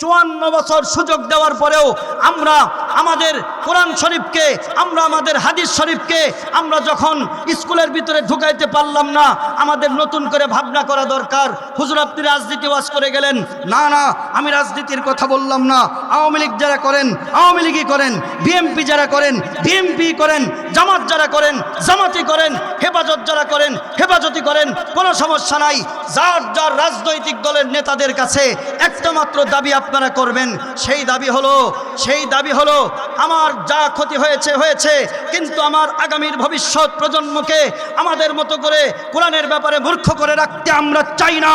54 বছর সুযোগ দেওয়ার পরেও আমরা আমাদের কোরআন শরীফকে, আমরা আমাদের হাদিস শরীফকে আমরা যখন স্কুলের ভিতরে ঢুকাইতে পারলাম না, আমাদের নতুন করে ভাবনা করা দরকার। হুজুর আপনি রাজনীতি ওয়াজ করে গেলেন। না না, আমি রাজনীতির কথা বললাম না। আওয়ামী লীগ যারা করেন আওয়ামী লীগই করেন, বিএনপি যারা করেন বিএনপি করেন, জামাত যারা করেন জামাতি করেন, হেফাজত যারা করেন হেফাজতি করেন, কোনো সমস্যা নাই। যার যার রাজনৈতিক দলের নেতাদের কাছে একটা মাত্র দাবি আপনারা করবেন, সেই দাবি হলো আমার যা ক্ষতি হয়েছে হয়েছে, কিন্তু আমার আগামীর ভবিষ্যৎ প্রজন্মকে আমাদের মতো করে কোরআনের ব্যাপারে মূর্খ করে রাখতে আমরা চাই না।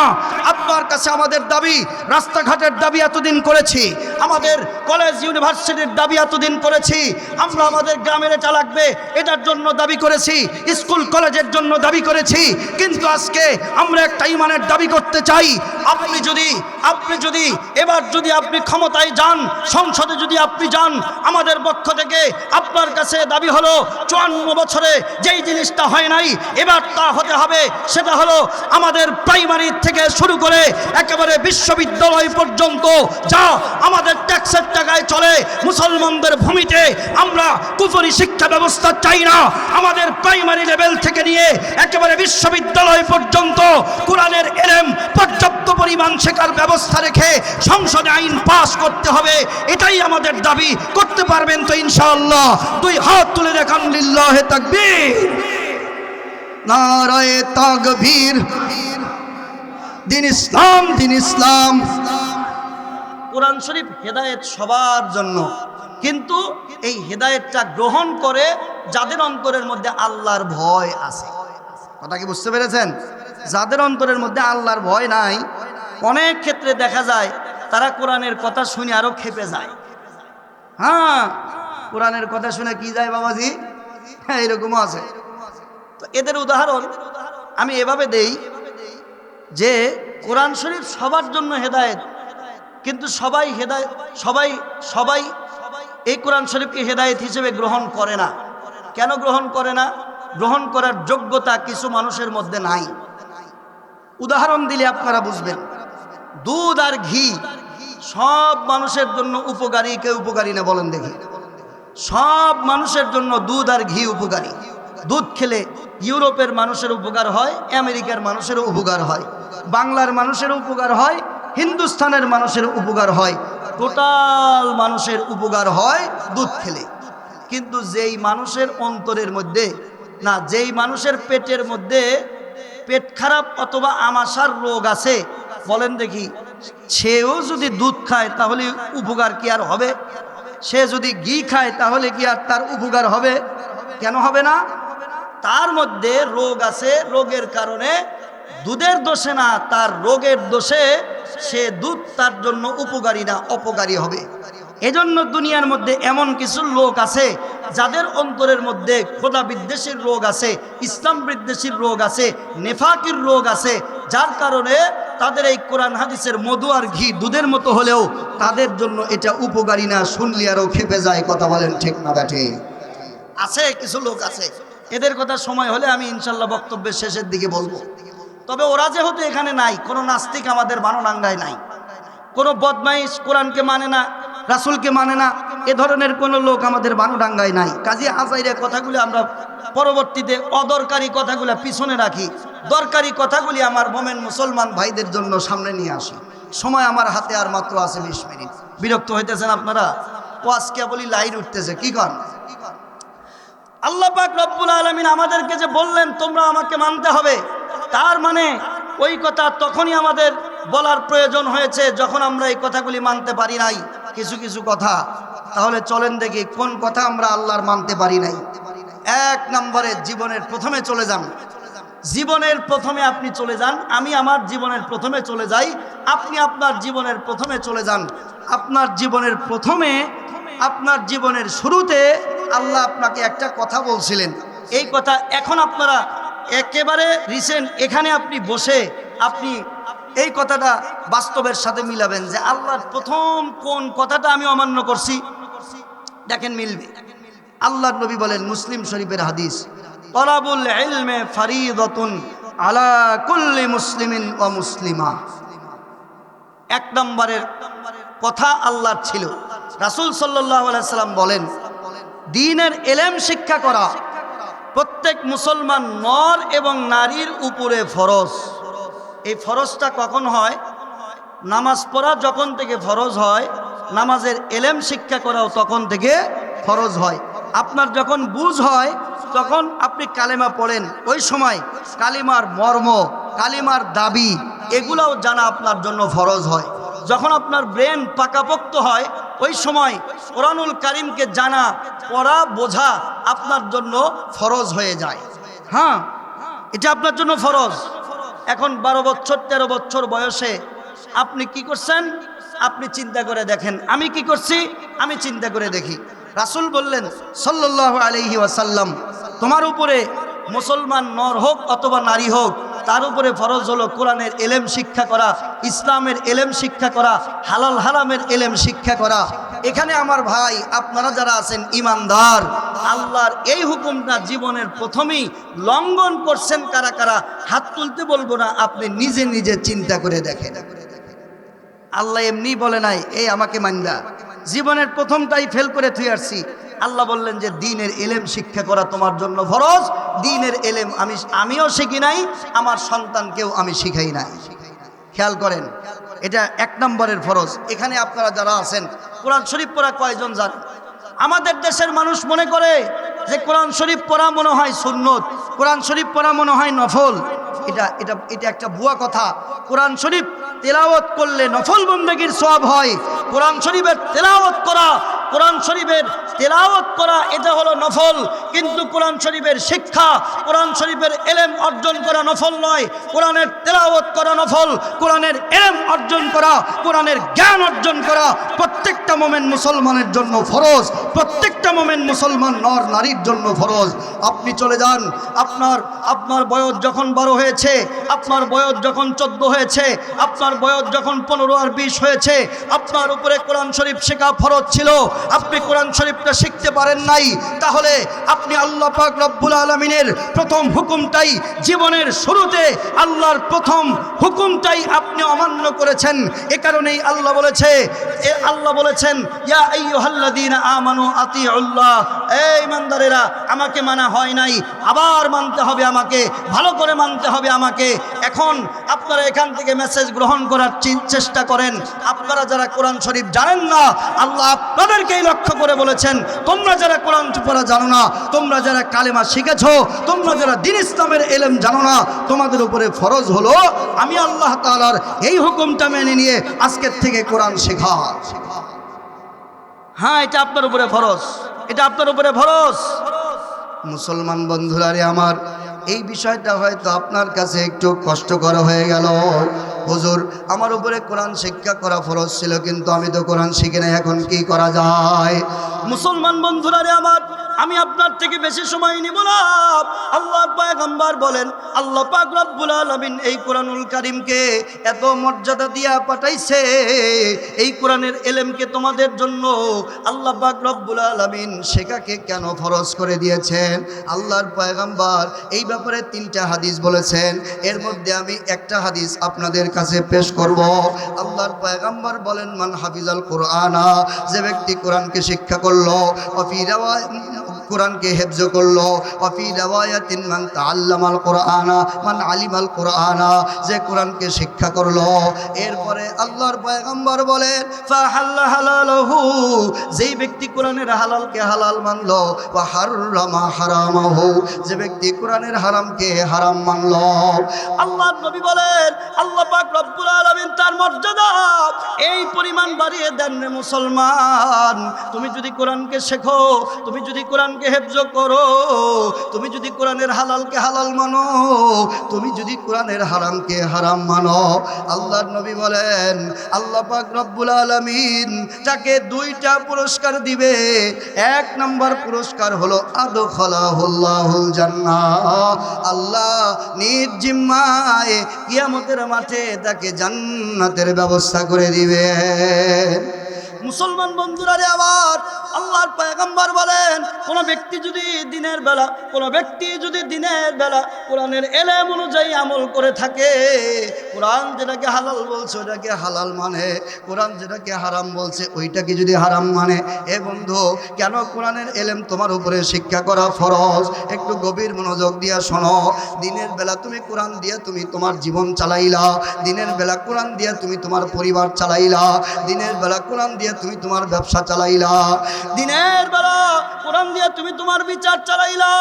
আপনার কাছে আমাদের দাবি, রাস্তাঘাটের দাবি এতদিন করেছি, আমাদের কলেজ ইউনিভার্সিটির দাবি এতদিন করেছি, আমরা আমাদের গ্রামের এটা লাগবে এটার জন্য দাবি করেছি, স্কুল কলেজের জন্য দাবি করেছি, কিন্তু আজকে আমরা একটা ইমানের দাবি করতে চাই। আপনি যদি এবার যদি আপনি ক্ষমতায় যান, সংসদে যদি আপনি যান, আমাদের পক্ষ থেকে আপনার কাছে দাবি হলো 54 বছরে যেই জিনিসটা হয় নাই এবার তা হতে হবে। সেটা হলো আমাদের প্রাইমারি থেকে শুরু করে একেবারে বিশ্ববিদ্যালয় পর্যন্ত যা আমাদের ট্যাক্সের টাকায় চলে, মুসলমানদের ভূমিতে আমরা কুফরি শিক্ষা ব্যবস্থা চাই না। আমাদের প্রাইমারি লেভেল থেকে নিয়ে একেবারে বিশ্ববিদ্যালয় পর্যন্ত কোরআনের ইলম পর্যাপ্ত পরিমাণ শেখার ব্যবস্থা রেখে সংসদে আইন পাস করতে হবে, এটাই আমাদের দাবি। করতে পারবেন তো ইনশাআল্লাহ? দুই হাত তুলে দেখান, লিল্লাহে তাকবীর, নারায়ে তাকবীর। দিন ইসলাম, দিন ইসলাম। কোরআন শরীফ হেদায়েত সবার জন্য, কিন্তু এই হেদায়েতটা গ্রহণ করে যাদের অন্তরের মধ্যে আল্লাহর ভয় আছে। কথা কি বুঝতে পেরেছেন? যাদের অন্তরের মধ্যে আল্লাহর ভয় নাই, অনেক ক্ষেত্রে দেখা যায় তারা কোরআনের কথা শুনে আরো খেপে যায়। হ্যাঁ, কোরআনের কথা শুনে কি যায় বাবাজি? হ্যাঁ, এরকমও আছে। তো এদের উদাহরণ আমি এভাবে দেই যে কোরআন শরীফ সবার জন্য হেদায়েত, কিন্তু সবাই এই কোরআন শরীফকে হেদায়েত হিসেবে গ্রহণ করে না। কেন গ্রহণ করে না? গ্রহণ করার যোগ্যতা কিছু মানুষের মধ্যে নাই। উদাহরণ দিলে আপনারা বুঝবেন। দুধ আর ঘি সব মানুষের জন্য উপকারী, কেউ উপকারী না বলেন দেখি? সব মানুষের জন্য দুধ আর ঘি উপকারী। দুধ খেলে ইউরোপের মানুষের উপকার হয়, আমেরিকার মানুষের উপকার হয়, বাংলার মানুষের উপকার হয়, হিন্দুস্তানের মানুষের উপকার হয়, টোটাল মানুষের উপকার হয় দুধ খেলে। কিন্তু যেই মানুষের অন্তরের মধ্যে না, যেই মানুষের পেটের মধ্যে পেট খারাপ অথবা আমাশার রোগ আছে, বলেন দেখি, সেও যদি দুধ খায় তাহলে উপকার কি আর হবে? সে যদি ঘি খায় তাহলে কি আর তার উপকার হবে? কেন হবে না? তার মধ্যে রোগ আছে, রোগের কারণে দুধের দোষে না, তার রোগের দোষে সে দুধ তার জন্য উপকারী না, অপকারী হবে। এজন্য দুনিয়ার মধ্যে এমন কিছু লোক আছে যাদের অন্তরের মধ্যে খোদা বিদ্বেষীর রোগ আছে, ইসলাম বিদ্বেষীর রোগ আছে, নেফাকির রোগ আছে, যার কারণে তাদের এই কোরআন হাদিসের মধু আর ঘি দুধের মতো হলেও তাদের জন্য এটা উপকারী না। শুনলে আরও খেপে যায়। কথা বলেন ঠিক না ব্যাঠে? আছে কিছু লোক আছে, এদের কথা সময় হলে আমি ইনশাল্লাহ বক্তব্যের শেষের দিকে বলবো। তবে ওরা যেহেতু এখানে নাই, কোনো নাস্তিক আমাদের বানোনাঙ্গায় নাই, কোনো বদমাইশ কোরআনকে মানে না, রাসূলকে মানে না, এ ধরনের কোনো লোক আমাদের বানোডাঙ্গায় নাই। কাজী আজাইরা কথাগুলি আমরা পরবর্তীতে অদরকারি কথাগুলো পিছনে রাখি, দরকারি কথাগুলি আমার মোমেন মুসলমান ভাইদের জন্য সামনে নিয়ে আসি। সময় আমার হাতে আর মাত্র আছে 20 মিনিট। বিরক্ত হইতেছেন আপনারা? ও আজকে বলি লাইট উঠতেছে, কি কন? আল্লাহ পাক রব্বুল আলামিন আমাদেরকে যে বললেন তোমরা আমাকে মানতে হবে, তার মানে ওই কথা তখনই আমাদের বলার প্রয়োজন হয়েছে যখন আমরা এই কথাগুলি মানতে পারি নাই কিছু কিছু কথা। তাহলে চলেন দেখি কোন কথা আমরা আল্লাহর মানতে পারি নাই। এক নম্বরে জীবনের প্রথমে চলে যান। জীবনের প্রথমে আপনি চলে যান, আমি আমার জীবনের প্রথমে চলে যাই, আপনি আপনার জীবনের প্রথমে চলে যান। আপনার জীবনের প্রথমে, আপনার জীবনের শুরুতে আল্লাহ আপনাকে একটা কথা বলছিলেন। এই কথা এখন আপনারা একেবারে রিসেন্ট এখানে আপনি বসে আপনি এই কথাটা বাস্তবের সাথে মিলাবেন যে আল্লাহর প্রথম কোন কথাটা আমি অমান্য করছি। দেখেন মিলবে। আল্লাহর নবী বলেন, মুসলিম শরীফের হাদিস, তলাবুল ইলমে ফারিদাতুন আলা কুল্লি মুসলিমিন ওয়া মুসলিমা। এক নম্বরের কথা আল্লাহর ছিল। রাসূল সাল্লাল্লাহু আলাইহি সাল্লাম বলেন, দ্বীনের ইলম শিক্ষা করা প্রত্যেক মুসলমান নর এবং নারীর উপরে ফরজ। এই ফরজটা কখন হয়? নামাজ পড়া যখন থেকে ফরজ হয়, নামাজের ইলম শিক্ষা করাও তখন থেকে ফরজ হয়। আপনার যখন বুঝ হয় তখন আপনি কালেমা পড়েন, ওই সময় কালিমার মর্ম, কালিমার দাবি এগুলাও জানা আপনার জন্য ফরজ হয়। যখন আপনার ব্রেন পাকাপোক্ত হয় ওই সময় কোরআনুল কারীমকে জানা, পড়া, বোঝা আপনার জন্য ফরজ হয়ে যায়। হ্যাঁ, এটা আপনার জন্য ফরজ। এখন 12 বছর 13 বছর বয়সে আপনি কি করছেন? আপনি চিন্তা করে দেখেন। আমি কি করছি? আমি চিন্তা করে দেখি। রাসূল বললেন সাল্লাল্লাহু আলাইহি ওয়াসাল্লাম, তোমার উপরে মুসলমান নর হোক অথবা নারী হোক, তার উপরে ফরজ হলো কোরআনের ইলম শিক্ষা করা, ইসলামের ইলম শিক্ষা করা, হালাল হারামের ইলম শিক্ষা করা। এখানে আমার ভাই আপনারা যারা আছেন ইমানদার, আল্লাহর এই হুকুমটা জীবনের প্রথমেই লঙ্ঘন করছেন কারা কারা? হাত তুলতে বলবো না, আপনি নিজে নিজে চিন্তা করে দেখেন। আল্লাহ এমনি বলে নাই এই আমাকে মানবা, জীবনের প্রথমটাই ফেল করে থুই আসছি। আল্লাহ বললেন যে দ্বীনের ইলম শিক্ষা করা তোমার জন্য ফরজ। দ্বীনের ইলম আমিও শিখি নাই, আমার সন্তানকেও আমি শিখাই নাই। খেয়াল করেন, এটা 1 নম্বরের ফরজ। এখানে আপনারা যারা আছেন কোরআন শরীফ পড়া কয়জন জানেন? আমাদের দেশের মানুষ মনে করে যে কোরআন শরীফ পড়া মনে হয় সুন্নত, কোরআন শরীফ পড়া মনে হয় নফল। এটা একটা ভুয়া কথা। কোরআন শরীফ তেলাওয়াত করলে নফল বন্দেগীর সওয়াব হয়। কোরআন শরীফের তেলাওয়াত করা, কোরআন শরীফের তেলাওয়াত করা এটা হলো নফল, কিন্তু কোরআন শরীফের শিক্ষা, কোরআন শরীফের ইলম অর্জন করা নফল নয়। কোরআনের তেলাওয়াত করা নফল, কোরআনের ইলম অর্জন করা, কোরআনের জ্ঞান অর্জন করা প্রত্যেকটা মুমিন মুসলমানের জন্য ফরজ, প্রত্যেকটা মুমিন মুসলমান নর নারীর জন্য ফরজ। আপনি চলে যান, আপনার বয়স যখন 12 হয়েছে, আপনার বয়স যখন 14 হয়েছে, আপনার বয়স যখন 15 আর 20 হয়েছে, আপনার উপরে কোরআন শরীফ শেখা ফরজ ছিল, আপনি কোরআন শরীফটা শিখতে পারেন নাই, তাহলে আপনি আল্লাহ পাক রব্বুল আলামিনের প্রথম হুকুমটাই জীবনের শুরুতে, আল্লাহর প্রথম হুকুমটাই আপনি অমান্য করেছেন। এ কারণেই আল্লাহ বলেছেন ইয়া আইয়ুহাল্লাযীনা আমানু আতিউল্লাহ, এই ইমানদারেরা আমাকে মানা হয় নাই, আবার মানতে হবে আমাকে, ভালো করে মানতে হবে আমাকে। এখন আপনারা এখান থেকে মেসেজ গ্রহণ করার চেষ্টা করেন। আপনারা যারা কোরআন শরীফ জানেন না, আল্লাহ আপনাদেরকেই লক্ষ্য করে বলেছেন, তোমরা যারা কোরআন পড়া জানো না, তোমরা যারা কালেমা শিখেছো, তোমরা যারা দ্বীন ইসলামের ইলম জানো না, তোমাদের উপরে ফরজ হলো আমি আল্লাহ তাআলার এই হুকুমটা মেনে নিয়ে আজকের থেকে কোরআন শেখা। হ্যাঁ, এটা আপনার উপরে ফরজ, এটা আপনার উপরে ফরজ। মুসলমান বন্ধুরা রে আমার, এই বিষয়টা হয়তো আপনার কাছে একটু কষ্টকর হয়ে গেল। হুজুর, আমার উপরে কোরআন শিক্ষা করা ফরজ ছিল, কিন্তু আমি তো কোরআন শিখি নাই, এখন কি করা যায়? মুসলমান বন্ধুরা রে আমার, আমি আপনার থেকে বেশি সময় নিব না। আল্লাহর পয়গম্বর বলেন, আল্লাহ পাক রব্বুল আলামিন এই কোরআনুল কারীমকে এত মর্যাদা দিয়া পাঠাইছে, এই কোরআনের ইলমকে তোমাদের জন্য আল্লাহ পাক রব্বুল আলামিন শেখাকে কেন ফরজ করে দিয়েছেন? আল্লাহর পয়গম্বর এই ব্যাপারে 3টা হাদিস বলেছেন। এর মধ্যে আমি একটা হাদিস আপনাদের কাছে পেশ করব। আল্লাহর পয়গম্বর বলেন, মান হাফিজাল কোরআনা, যে ব্যক্তি কোরআনকে শিক্ষা করলো, কোরআনকে হেফজ করলো, অফি রিওয়ায়াতিন মান তাআল্লামাল কোরআনা মান আলিমাল কোরআনা, যে কোরআনকে শিক্ষা করলো। এরপরে আল্লাহর পয়গম্বর বলেন, ফাহাল্লা হালালহু, যেই ব্যক্তি কোরআনের হালালকে হালাল মানলো, ওয়া হাররামা হারামাহু, যে ব্যক্তি কোরআনের হারামকে হারাম মানলো। আল্লাহর নবী বলেন, আল্লাহ পাক রব্বুল আলামিন তার মর্যাদা এই পরিমাণ বাড়িয়ে দেন রে মুসলমান। তুমি যদি কোরআনকে শেখো, তুমি যদি কোরআনকে হেফজ করো, তুমি যদি কোরআনের হালালকে হালাল মানো, তুমি যদি কোরআনের হারামকে হারাম মানো, আল্লাহর নবী বলেন আল্লাহ পাক রব্বুল আলামিন তাকে 2টা পুরস্কার দিবে। 1 নম্বর পুরস্কার হলো আদখালাহুল্লাহুল জান্নাহ, আল্লাহ নিজ জিম্মায় কিয়ামতের মাঠে তাকে জান্নাতের ব্যবস্থা করে দিবে। মুসলমান মুসলমান বন্ধুরা রে আমার, আল্লাহর পয়গম্বর বলেন কোন ব্যক্তি যদি দিনের বেলা কোরআনের এলেম অনুযায়ী আমল করে থাকে, কোরআন যেটাকে হালাল বলছে ওটাকে হালাল মানে, কোরআন যেটাকে হারাম বলছে ওইটাকে যদি হারাম মানে। এ বন্ধু, কেন কোরআনের এলেম তোমার উপরে শিক্ষা করা ফরজ? একটু গভীর মনোযোগ দিয়া শোনো। দিনের বেলা তুমি কোরআন দিয়া তুমি তোমার জীবন চালাইলা, দিনের বেলা কোরআন দিয়া তুমি তোমার পরিবার চালাইলা, দিনের বেলা কোরআন দিয়া তুমি তোমার ব্যবসা চালাইলা, দিনের বেলা কোরআন দিয়া তুমি তোমার বিচার চালাইলা,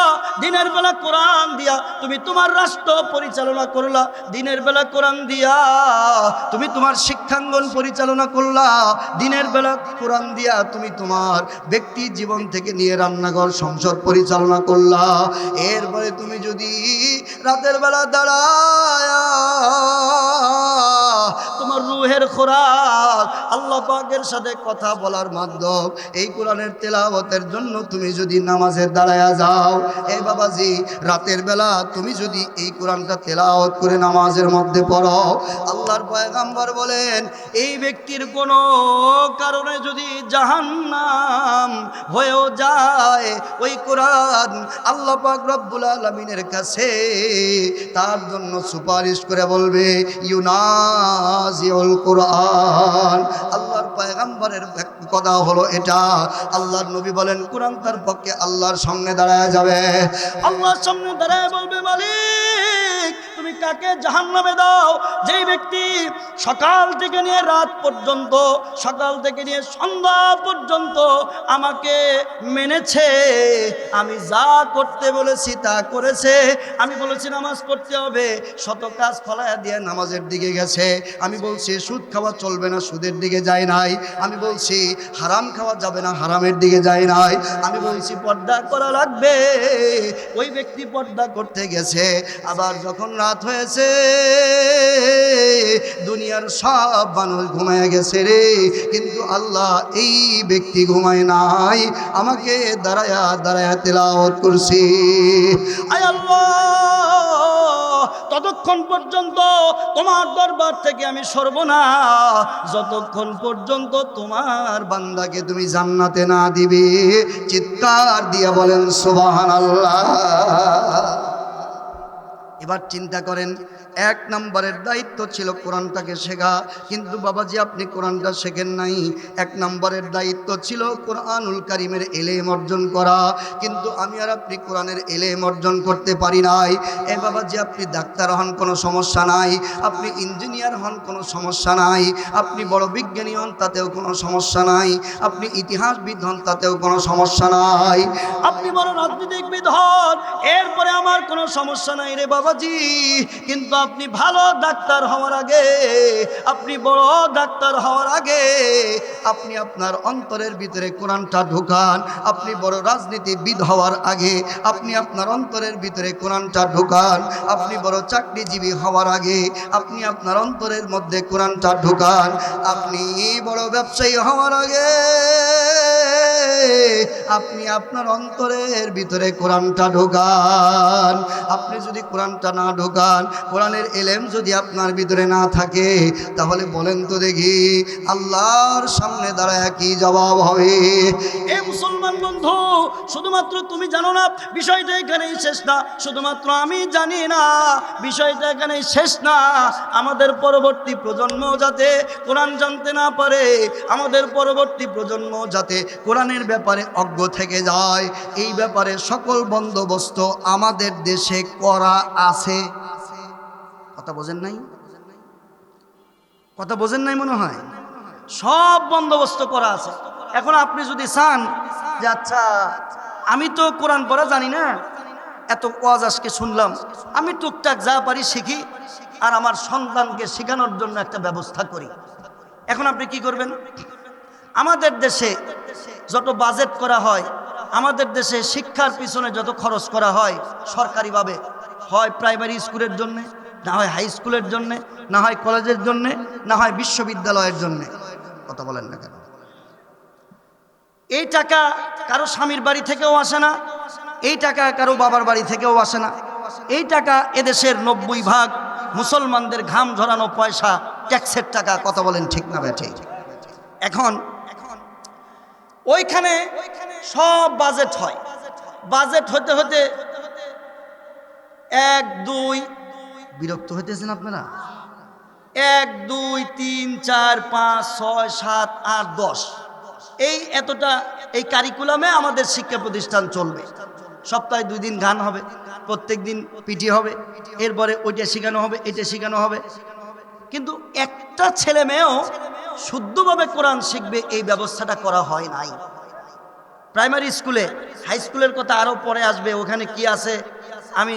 দিনের বেলা কোরআন দিয়া তুমি তোমার রাষ্ট্র পরিচালনা করলা, দিনের বেলা কোরআন দিয়া তুমি তোমার শিক্ষাঙ্গন পরিচালনা করলা, দিনের বেলা কোরআন দিয়া তুমি তোমার ব্যক্তি জীবন থেকে নিয়ে রান্নাঘর সংসার পরিচালনা করলা। এরপরে তুমি যদি রাতের বেলা দাঁড়ায় তোমার রুহের খোরাক আল্লাহ পাকের সাথে কথা বলার মাধ্যম এই কোরআনের তেলাওয়াতের জন্য তুমি যদি নামাজের দাঁড়ায়া যাও, এই বাবাজি রাতের বেলা তুমি যদি এই কোরআনটা তেলাওয়াত করে নামাজের মধ্যে পড়ো, আল্লাহর পয়গম্বর বলেন এই ব্যক্তির কোনো কারণে যদি জাহান্নাম হয়েও যায়, ওই কোরআন আল্লাহ পাক রব্বুল আলামিনের কাছে তার জন্য সুপারিশ করে বলবে ইউনাজিউল কোরআন। আল্লাহর পয়গম্বরের কথা হলো এটা। আল্লাহর নবী বলেন কোরআন তার পক্ষে আল্লাহর সামনে দাঁড়ায় যাবে, আল্লাহর সামনে দাঁড়ায় বলবে মালিক তুমি কাকে জাহান্নামে দাও? যেই ব্যক্তি সকাল থেকে নিয়ে রাত পর্যন্ত, সকাল থেকে নিয়ে সন্ধ্যা পর্যন্ত আমাকে মেনেছে, আমি যা করতে বলেছি তা করেছে, আমি বলেছি নামাজ পড়তে হবে, শত কাজ ফলায়া দিয়ে নামাজের দিকে গেছে, আমি বলছি সুদ খাওয়া চলবে না, সুদের দিকে যায় নাই, আমি বলছি হারাম খাওয়া যাবে না, হারামের দিকে যায় নাই, আমি বলছি পর্দা করা লাগবে, ওই ব্যক্তি পর্দা করতে গেছে। আবার যখন রাত হয়েছে দুনিয়ার সব মানুষ ঘুমায় গেছে রে, কিন্তু আল্লাহ এই ব্যক্তি ঘুমায় নাই, আমাকে দাঁড়ায়া দাঁড়ায়া তেলাওয়াত করছি। আয় আল্লাহ, ততক্ষণ পর্যন্ত তোমার দরবার থেকে আমি সরব না যতক্ষণ পর্যন্ত তোমার বান্দাকে তুমি জান্নাতে না দিবে। চিৎকার দিয়া বলেন সুবহানাল্লাহ। এবার চিন্তা করেন, এক নম্বরের দায়িত্ব ছিল কোরআনটাকে শেখা, কিন্তু বাবাজি আপনি কোরআনটা শেখেন নাই। এক নম্বরের দায়িত্ব ছিল কোরআনুল কারীমের এলেম অর্জন করা, কিন্তু আমি আর আপনি কোরআনের এলেম অর্জন করতে পারি নাই। এ বাবাজি আপনি ডাক্তার হন কোনো সমস্যা নাই, আপনি ইঞ্জিনিয়ার হন কোনো সমস্যা নাই, আপনি বড় বিজ্ঞানী হন তাতেও কোনো সমস্যা নাই, আপনি ইতিহাসবিদ হন তাতেও কোনো সমস্যা নাই, আপনি বড় রাজনীতিবিদ হন এরপরে আমার কোনো সমস্যা নাই রে বাবাজি। কিন্তু আপনি ভালো ডাক্তার হওয়ার আগে, আপনি বড় ডাক্তার হওয়ার আগে আপনি আপনার অন্তরের ভিতরে কোরআনটা ঢুকান। আপনি বড় রাজনীতিবিদ হওয়ার আগে আপনি আপনার অন্তরের ভিতরে কোরআনটা ঢুকান। আপনি বড় চাকরিজীবী হওয়ার আগে আপনি আপনার অন্তরের মধ্যে কোরআনটা ঢুকান। আপনি বড় ব্যবসায়ী হওয়ার আগে আপনি আপনার অন্তরের ভিতরে কোরআনটা ঢোকান। আপনি যদি কোরআনটা না ঢোকান, কোরআনের এলেম যদি আপনার ভিতরে না থাকে, তাহলে বলেন তো দেখি আল্লাহর সামনে দাঁড়ায় কি জবাব হবে? এ মুসলমান বন্ধু, শুধুমাত্র তুমি জানো না বিষয়টা এখানেই শেষ না, শুধুমাত্র আমি জানি না বিষয়টা এখানেই শেষ না। আমাদের পরবর্তী প্রজন্ম যাতে কোরআন জানতে না পারে, আমাদের পরবর্তী প্রজন্ম যাতে কোরআনের ব্যাপারে অজ্ঞ থেকে যায়, এই ব্যাপারে সকল বন্দোবস্ত আমাদের দেশে করা আছে। কথা বোঝেন নাই? কথা বোঝেন নাই মনে হয়? সব বন্দোবস্ত করা আছে। এখন আপনি যদি চান যে আচ্ছা আমি তো কোরআন পড়া জানি না, এত ওয়াজ আজকে শুনলাম, আমি টুকটাক যা পারি শিখি আর আমার সন্তানকে শেখানোর জন্য একটা ব্যবস্থা করি, এখন আপনি কি করবেন? আমাদের দেশে যত বাজেট করা হয়, আমাদের দেশে শিক্ষার পিছনে যত খরচ করা হয় সরকারিভাবে, হয় প্রাইমারি স্কুলের জন্য, না হয় হাই স্কুলের জন্য, না হয় কলেজের জন্য, না হয় বিশ্ববিদ্যালয়ের জন্য, কথা বলেন না কেন? এই টাকা কারো স্বামীর বাড়ি থেকেও আসে না, এই টাকা কারো বাবার বাড়ি থেকেও আসে না, এই টাকা এদেশের 90% মুসলমানদের ঘাম ঝরানো পয়সা, ট্যাক্সের টাকা। কথা বলেন ঠিক না ব্যাঠে? এখন ওইখানে সব বাজেট হয়, বাজেট হতে হতে 1 2 বিরক্ত হইতেছেন আপনারা, 1 2 3 4 5 6 7 8 10 এই এতটা এই কারিকুলামে আমাদের শিক্ষা প্রতিষ্ঠান চলবে। সপ্তাহে 2 দিন গান হবে, প্রত্যেক দিন পিটি হবে, এরপরে ওইটা শেখানো হবে, এটা শেখানো হবে। কিন্তু একটা ছেলে মেয়েও শুদ্ধভাবে কোরআন শিখবে এই ব্যবস্থাটা করা হয় নাই। প্রাইমারি স্কুলে, হাই স্কুলের কথা আরও পরে আসবে, ওখানে কি আছে আমি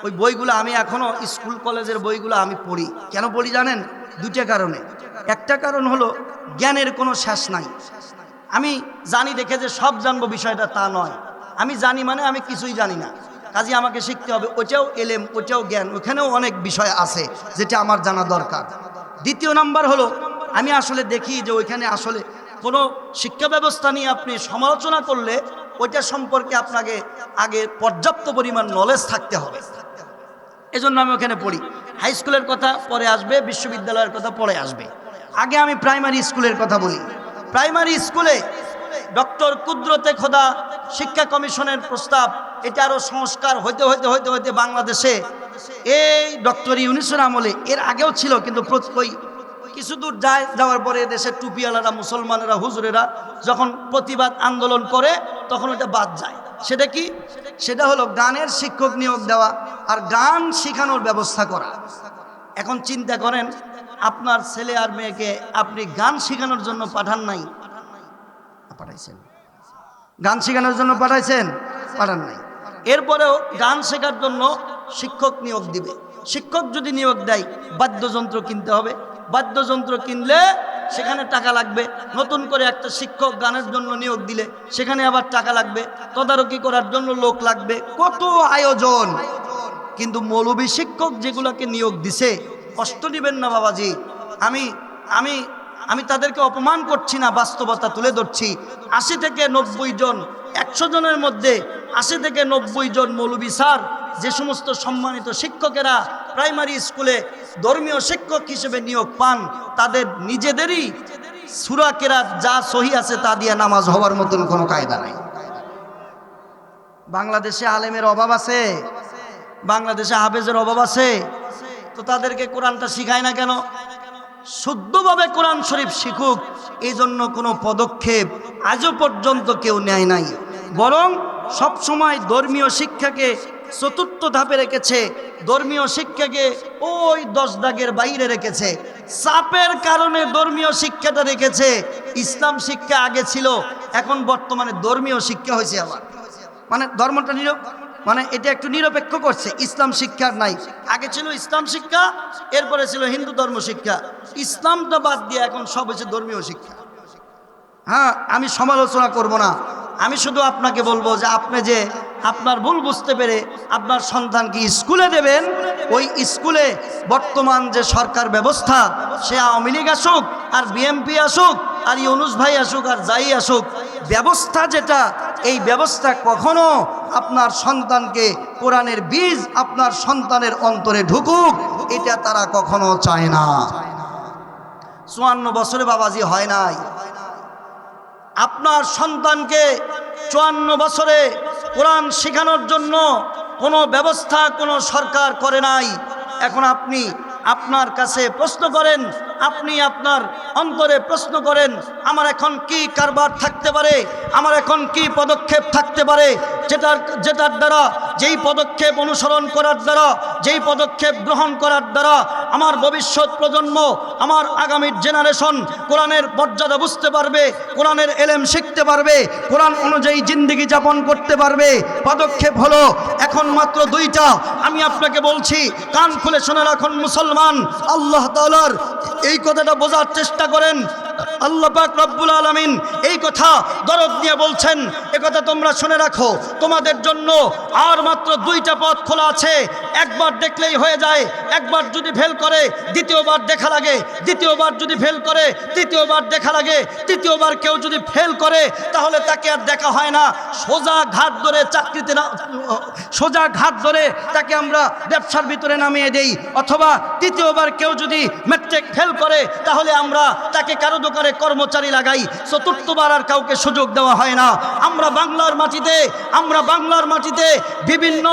ওই বইগুলো আমি এখনও স্কুল কলেজের বইগুলো আমি পড়ি। কেন পড়ি জানেন? 2টা কারণে। একটা কারণ হলো জ্ঞানের কোনো শেষ নাই। আমি জানি দেখে যে সব জানবো বিষয়টা তা নয়, আমি জানি মানে আমি কিছুই জানি না, কাজে আমাকে শিখতে হবে। ওইটাও এলেম, ওইটাও জ্ঞান, ওখানেও অনেক বিষয় আছে যেটা আমার জানা দরকার। দ্বিতীয় নাম্বার হলো আমি আসলে দেখি যে ওইখানে আসলে কোনো শিক্ষা ব্যবস্থা নিয়ে আপনি সমালোচনা করলে ওইটা সম্পর্কে আপনাকে আগে পর্যাপ্ত পরিমাণ নলেজ থাকতে হবে। এজন্য আমি ওখানে পড়ি। হাই স্কুলের কথা পরে আসবে, বিশ্ববিদ্যালয়ের কথা পরে আসবে, আগে আমি প্রাইমারি স্কুলের কথা বলি। প্রাইমারি স্কুলে ডক্টর কুদরতে খোদা শিক্ষা কমিশনের প্রস্তাব, এটা আরও সংস্কার হইতে হইতে হইতে হইতে বাংলাদেশে এই ডক্টর ইউনূসের আমলে, এর আগেও ছিল কিন্তু ওই কিছু দূর যাওয়ার পরে দেশের টুপিওয়ালারা, মুসলমানেরা, হুজুরেরা যখন প্রতিবাদ আন্দোলন করে তখন ওটা বাদ যায়। সেটা কি? সেটা হলো গানের শিক্ষক নিয়োগ দেওয়া আর গান শেখানোর ব্যবস্থা করা। এখন চিন্তা করেন, আপনার ছেলে আর মেয়েকে আপনি গান শেখানোর জন্য পাঠান নাই, পাঠাইছেন? গান শেখানোর জন্য পাঠাইছেন? পাঠান নাই। এরপরেও গান শেখার জন্য শিক্ষক নিয়োগ দিবে। শিক্ষক যদি নিয়োগ দেয় বাদ্যযন্ত্র কিনতে হবে, বাদ্যযন্ত্র কিনলে সেখানে টাকা লাগবে। নতুন করে একটা শিক্ষক গানের জন্য নিয়োগ দিলে সেখানে আবার টাকা লাগবে, তদারকি করার জন্য লোক লাগবে, কত আয়োজন। কিন্তু মৌলবী শিক্ষক যেগুলোকে নিয়োগ দিছে, কষ্ট নেবেন না বাবাজি, আমি আমি আমি তাদেরকে অপমান করছি না, বাস্তবতা তুলে ধরছি। 80 থেকে 90 জন, 100 জনের মধ্যে 80 থেকে 90 জন মৌলবী স্যার, যে সমস্ত সম্মানিত শিক্ষকেরা প্রাইমারি স্কুলে ধর্মীয় শিক্ষক হিসেবে নিয়োগ পান, তাদের নিজেদেরই সূরা কেরাত যা সহি আছে তা দিয়ে নামাজ হওয়ার মতন কোনো কায়দা নাই। বাংলাদেশে আলেমের অভাব আছে, বাংলাদেশে হাফেজের অভাব আছে, তো তাদেরকে কোরআনটা শিখায় না কেন? শুদ্ধভাবে কোরআন শরীফ শিখুক, এই জন্য কোনো পদক্ষেপ আজও পর্যন্ত কেউ নেয় নাই। বরং সবসময় ধর্মীয় শিক্ষাকে চতুর্থ ধাপে রেখেছে, ধর্মীয় শিক্ষাকে ওই 10 দাগের বাইরে রেখেছে। চাপের কারণে ধর্মীয় শিক্ষাটা রেখেছে। ইসলাম শিক্ষা আগে ছিল, এখন বর্তমানে ধর্মীয় শিক্ষা হয়েছে আবার, মানে ধর্মটা মানে এটা একটু নিরপেক্ষ করছে। ইসলাম শিক্ষার নাই, আগে ছিল ইসলাম শিক্ষা, এরপরে ছিল হিন্দু ধর্ম শিক্ষা। ইসলামটা বাদ দিয়ে এখন সব হচ্ছে ধর্মীয় শিক্ষা। হ্যাঁ, আমি সমালোচনা করব না, আমি শুধু আপনাকে বলবো যে আপনি যে আপনার ভুল বুঝতে পেরে আপনার সন্তানকে স্কুলে দেবেন, ওই স্কুলে বর্তমান যে সরকার ব্যবস্থা, সে আওয়ামী লীগ আসুক আর বিএনপি আসুক আর ইউনূস ভাই আসুক আর যাই আসুক, ব্যবস্থা যেটা, এই ব্যবস্থা কখনো আপনার সন্তানকে কোরআনের বীজ আপনার সন্তানের অন্তরে ঢুকুক, এটা তারা কখনো চায় না। 54 বছরে বাবাজি হয় নাই। আপনার সন্তানকে 54 বছরে কোরআন শেখানোর জন্য কোনো ব্যবস্থা কোনো সরকার করে নাই। এখন আপনি আপনার কাছে প্রশ্ন করেন, আপনি আপনার অন্তরে প্রশ্ন করেন, আমার এখন কি কারবার থাকতে পারে, আমার এখন কি পদক্ষেপ থাকতে পারে, যেটার দ্বারা, যেই পদক্ষেপ অনুসরণ করার দ্বারা, যেই পদক্ষেপ গ্রহণ করার দ্বারা আমার ভবিষ্যৎ প্রজন্ম, আমার আগামী জেনারেশন কোরআনের মর্যাদা বুঝতে পারবে, কোরআনের এলেম শিখতে পারবে, কোরআন অনুযায়ী জিন্দেগি যাপন করতে পারবে। পদক্ষেপ হলো এখন মাত্র 2টা। আমি আপনাকে বলছি, কান খুলে শুনে রাখুন মুসলমান, আল্লাহ তাআলার এই কথাটা বোঝার চেষ্টা করেন। আল্লাহ পাক রব্বুল আলামিন এই কথা দরদ নিয়ে বলছেন, এ কথা তোমরা শুনে রাখো, তোমাদের জন্য আর মাত্র 2টা পথ খোলা আছে। একবার দেখলেই হয়ে যায়, একবার যদি ফেল করে দ্বিতীয়বার দেখা লাগে, দ্বিতীয়বার যদি ফেল করে তৃতীয়বার দেখা লাগে, তৃতীয়বার কেউ যদি ফেল করে তাহলে তাকে আর দেখা হয় না, সোজা ঘাট ধরে চাকরিতে না, সোজা ঘাট ধরে তাকে আমরা ব্যবসার ভিতরে নামিয়ে দেই। অথবা তৃতীয়বার কেউ যদি ম্যাট্রিক ফেল করে তাহলে আমরা তাকে কারো দোকানে একবারে কর্মচারী লাগাই, চতুর্থবার আর কাউকে সুযোগ দেওয়া হয় না। আমরা বাংলার মাটিতে বিভিন্ন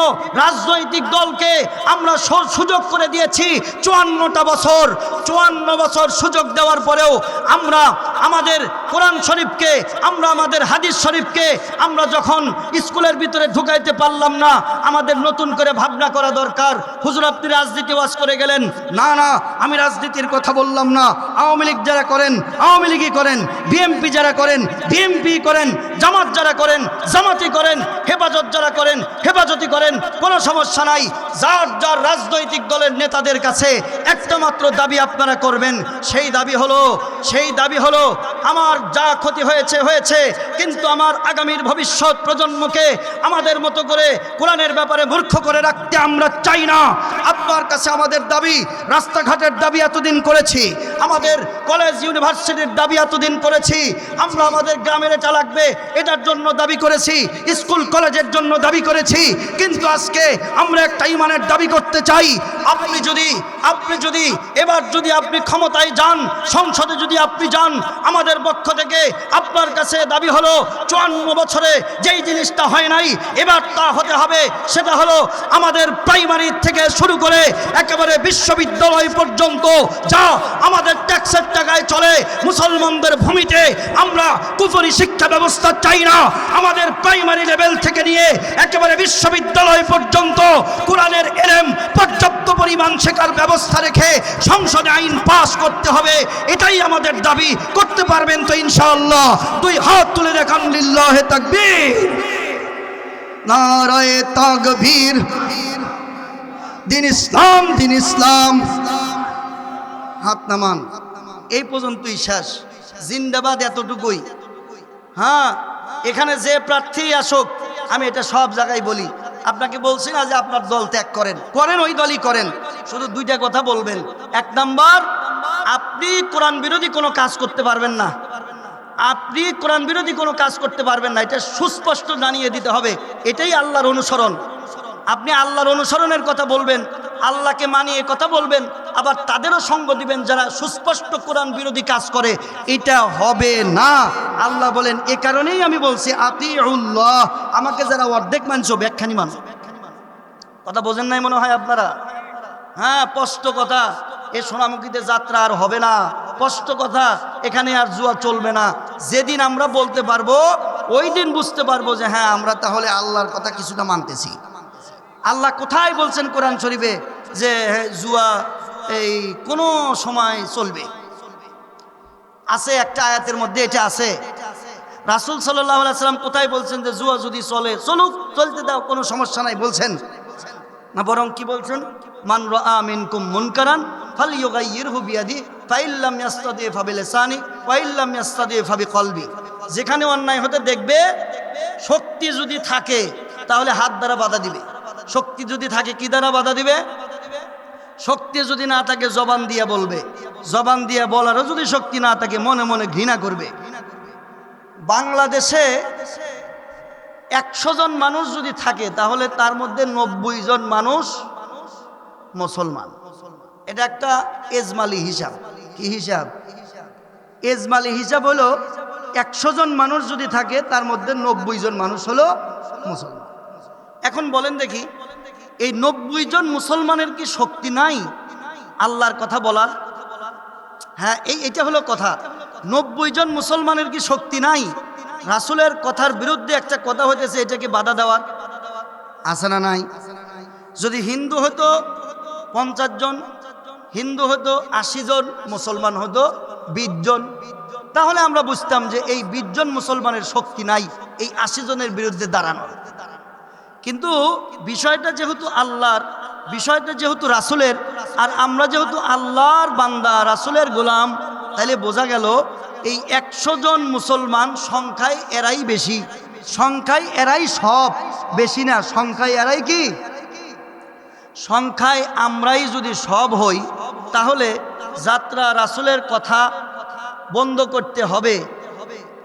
রাজনৈতিক দলকে আমরা সুযোগ করে দিয়েছি 54 বছর সুযোগ দেওয়ার পরেও আমরা আমাদের কোরআন শরীফকে, আমরা আমাদের হাদিস শরীফকে আমরা যখন স্কুলের ভিতরে ঢুকাইতে পারলাম না, আমাদের নতুন করে ভাবনা করা দরকার। হুজুর আপনি রাজনীতি ওয়াজ করে গেলেন, না আমি রাজনীতির কথা বললাম না। আওয়ামী লীগ যারা করেন আওয়ামী লীগই করেন, বিএনপি যারা করেন বিএনপি করেন, জামাত যারা করেন জামাতি করেন, হেফাজত যারা করেন হেফাজতি করেন, কোনো সমস্যা নাই। যার রাজনৈতিক দলের নেতাদের কাছে একটা মাত্র দাবি আপনারা করবেন, সেই দাবি হলো আমার যা ক্ষতি হয়েছে, কিন্তু আমার আগামীর ভবিষ্যৎ প্রজন্মকে আমাদের মতো করে কোরআনের ব্যাপারে মূর্খ করে রাখতে আমরা চাই না। আপনার কাছে আমাদের দাবি, রাস্তাঘাটের দাবি এতদিন করেছি, আমাদের কলেজ ইউনিভার্সিটির দাবি এতদিন করেছি, আমরা আমাদের গ্রামের এটা লাগবে এটার জন্য দাবি করেছি, স্কুল কলেজের জন্য দাবি করেছি, কিন্তু আজকে আমরা একটা ইমানের দাবি করতে চাই। আপনি যদি এবার যদি আপনি ক্ষমতায় যান, সংসদে যদি আপনি যান, আমাদের পক্ষ থেকে আপনার কাছে দাবি হলো 54 বছরে যেই জিনিসটা হয় নাই এবার তা হতে হবে। সেটা হলো আমাদের প্রাইমারি থেকে শুরু করে একেবারে বিশ্ববিদ্যালয় পর্যন্ত যা আমাদের ট্যাক্সের টাকায় চলে, মুসলমানদের ভূমিতে আমরা কুফরি শিক্ষা ব্যবস্থা চাই না। আমাদের প্রাইমারি লেভেল থেকে নিয়ে একেবারে বিশ্ববিদ্যালয় পর্যন্ত কোরআনের ইলম পর্যাপ্ত পরিমাণ শেখার ব্যবস্থা রেখে সংসদে আইন পাস করতে হবে, এটাই আমাদের দাবি। করতে পারবেন তো ইনশাআল্লাহ? দুই হাত তুলে দেখান, লিল্লাহে তাকবীর, নারায়ে তাকবীর। দিন ইসলাম, হাত নামান। এই পর্যন্তই শেষ, জিন্দাবাদ এতটুকুই। হ্যাঁ, এখানে যে প্রার্থী আসুক, আমি এটা সব জায়গায় বলি, আপনাকে বলছি না যে আপনার দল ত্যাগ করেন, ওই দলই করেন, শুধু দুইটা কথা বলবেন। এক নাম্বার, আপনি কোরআন বিরোধী কোনো কাজ করতে পারবেন না, এটা সুস্পষ্ট জানিয়ে দিতে হবে। এটাই আল্লাহর অনুসরণ। আপনি আল্লাহর অনুসরণের কথা বলবেন, আল্লাহকে মানিয়ে কথা বলবেন, আবার তাদেরও সঙ্গ দিবেন যারা সুস্পষ্ট কোরআন বিরোধী কাজ করে, এটা হবে না। আল্লাহ বলেন, এ কারণেই আমি বলছি আতিউল্লাহ, আমাকে যারা অর্ধেক মানছো ব্যাখ্যানি মানো। কথা বোঝেন নাই মনে হয় আপনারা? হ্যাঁ, স্পষ্ট কথা। এ সোনামুখীতে যাত্রা আর হবে না, স্পষ্ট কথা। এখানে আর জুয়া চলবে না। যেদিন আমরা বলতে পারবো ওই দিন বুঝতে পারবো যে হ্যাঁ, আমরা তাহলে আল্লাহর কথা কিছুটা মানতেছি। আল্লাহ কোথায় বলছেন কোরআন শরীফে যে জুয়া এই কোনো সময় চলবে? আছে একটা আয়াতের মধ্যে এটা আছে। রাসূল সাল্লাল্লাহু আলাইহি ওয়াসাল্লাম কোথায় বলছেন যে জুয়া যদি চলুক, চলতে দাও, কোনো সমস্যা নাই বলছেন না? বরং কি বলছেন? মান রাআ মিনকুম মুনকারান ফালইয়ুগাইয়িরহু বিয়াদি ফাইল্লাম ইয়াস্তাদি ফাবিলিসানি ওয়াইল্লাম ইয়াস্তাদি ফাবিকলবি। যেখানে অন্যায় হতে দেখবে, শক্তি যদি থাকে তাহলে হাত দ্বারা বাধা দিবে। শক্তি যদি থাকে কি দ্বারা বাধা দিবে? শক্তি যদি না থাকে জবান দিয়ে বলবে, জবান দিয়ে বলারও যদি শক্তি না থাকে মনে মনে ঘৃণা করবে। বাংলাদেশে 100 জন মানুষ যদি থাকে তাহলে তার মধ্যে 90 জন মানুষ মুসলমান। এটা একটা এজমালি হিসাব। কি হিসাব? এজমালি হিসাব হলো 100 জন মানুষ যদি থাকে তার মধ্যে 90 জন মানুষ হলো মুসলমান। এখন বলেন দেখি, এই 90 জন মুসলমানের কি শক্তি নাই আল্লাহর কথা বলার? হ্যাঁ, এটা হলো কথা। 90 জন মুসলমানের কি শক্তি নাই রাসূলের কথার বিরুদ্ধে একটা কথা হইতেছে এটাকে বাধা দেওয়ার? আছে না নাই? যদি হিন্দু হতো 50 জন, হিন্দু হতো 80 জন, মুসলমান হতো 20 জন, তাহলে আমরা বুঝতাম যে এই 20 জন মুসলমানের শক্তি নাই এই 80 জনের বিরুদ্ধে দাঁড়ানোর। কিন্তু বিষয়টা যেহেতু আল্লাহর, বিষয়টা যেহেতু রাসূলের, আর আমরা যেহেতু আল্লাহর বান্দা, রাসূলের গোলাম, তাহলে বোঝা গেল এই 100 জন মুসলমান সংখ্যায় এরাই বেশি, সংখ্যায় এরাই সব, বেশি না, সংখ্যায় এরাই কি? সংখ্যায় আমরাই যদি সব হই তাহলে যাত্রা রাসূলের কথা বন্ধ করতে হবে।